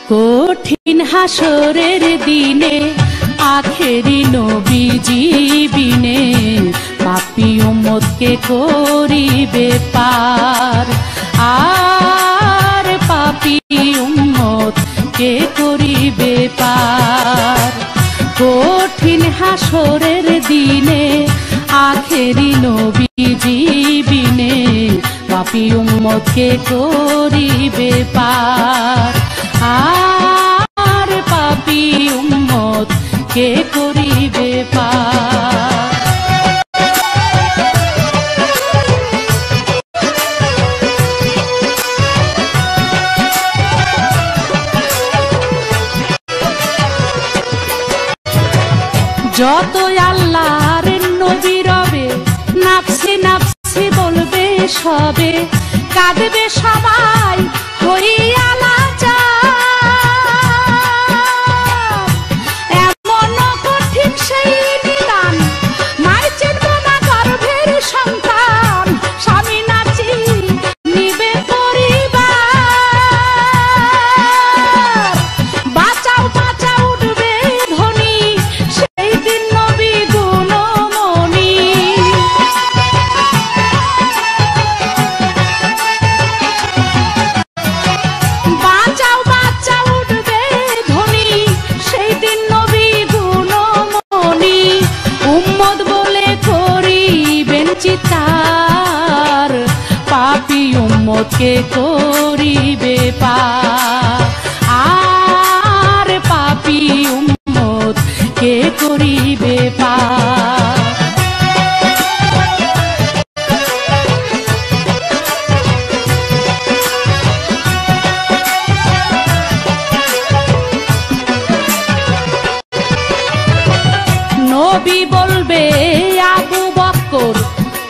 কঠিন হাসরের দিনে আখেরি নবীজি বিনে পাপী উম্মতকে করিবে পার। আর পাপী উম্মত কে করিবে পার। কঠিন হাসরের দিনে আখেরি নবীজি বিনে পাপী উম্মতকে করিবে পার। আর পাপী উম্মত কে করিবে পার। যত আল্লাহর নবী রবে নাফসি নাফসি বলবে সবে, কাঁদবে সবাই হইয়া লাচার। এমন কঠিন সেই নিদান নাই চিনব না গর্ভের সন্তান, স্বামী নাচি নিবে পরিবার। বাঁচাও বাঁচাও উঠবে ধ্বনি সেই দিন নবী গুণমণি। বাঁচাও বাঁচাও উঠবে ধ্বনি সেই দিন নবী গুণমণি। উম্মত বলে করিবেন চিৎকার, পাপী উম্মতকে করিবে পার। আর পাপী উম্মত কে করিবে পার। নবী বলবে আবু বকর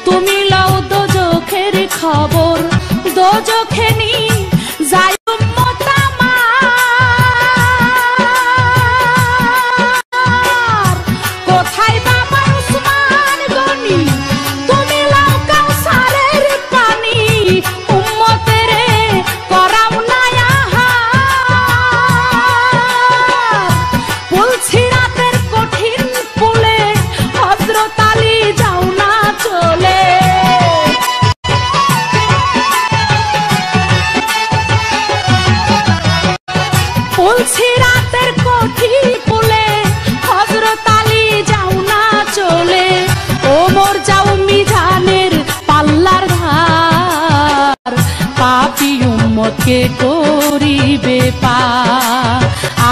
তুমি লও দোজখের খবর, দোজখে নি যাই উম্মত আমার। কোথায় বাবা উসমান গনি তুমি লও কাউসারের পানি, উম্মতের করাও না আহার। পুলসিরাতের কঠিন পুলে হযরত আলী যাও না চলে। পুলসিরাতের কঠিন পুলে হযরত আলী যাও না চলে। ওমর যাও মিজানের পাল্লার ধার, পাপী উম্মতকে করিবে পার।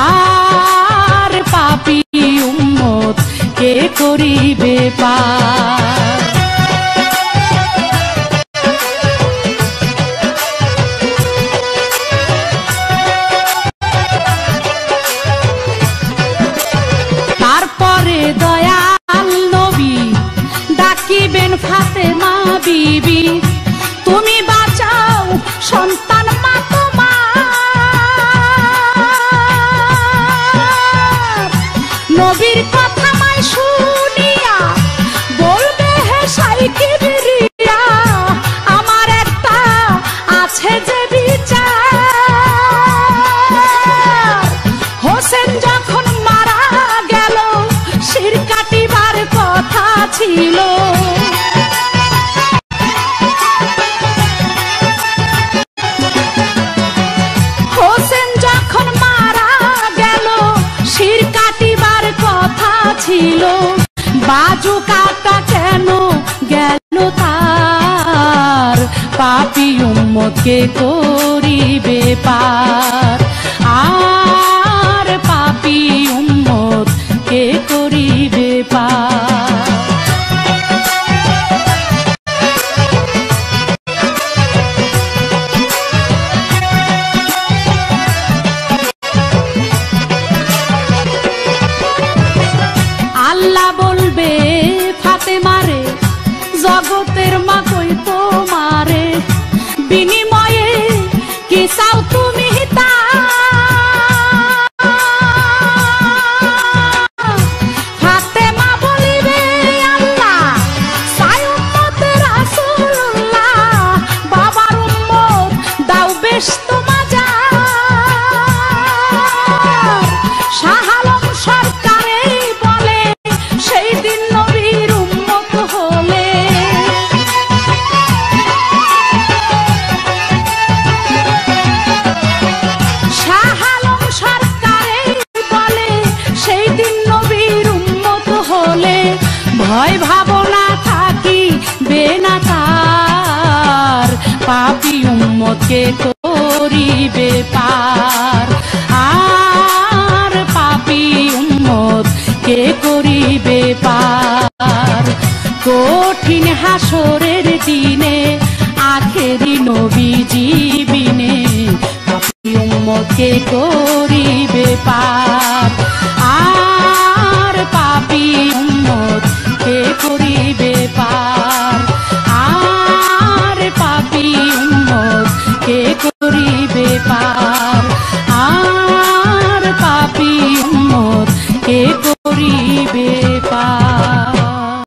আর পাপী উম্মত কে করিবে পার। তারপরে দয়াল নবী ডাকিবেন ফাতেমা বিবি, তুমি বাঁচাও সন্তান মা তোমার। নবীর কথা মাই শুনিয়া বলবে হে সাই কিবরিয়া, আমার একটা আছে যে বিচার। হোসেন যখন মারা গেল শির কাটিবার কথা ছিল, হোসেন যখন মারা গেল শির কাটিবার কথা ছিল। বাজু কাটা কেন গেল তার, পাপী উম্মতকে করিবে পার। আর পাপী উম্মত কে করিবে পার। আল্লাহ বলবে ফাতেমারে জগতের মা কই তোমারে, বিনিময়ে উম্মত কে করিবে পার, আর পাপী উম্মত কে করিবে পার। কঠিন হাসরের দিনে আখেরি নবীজি বিনে পাপী উম্মত কে করিবে পার।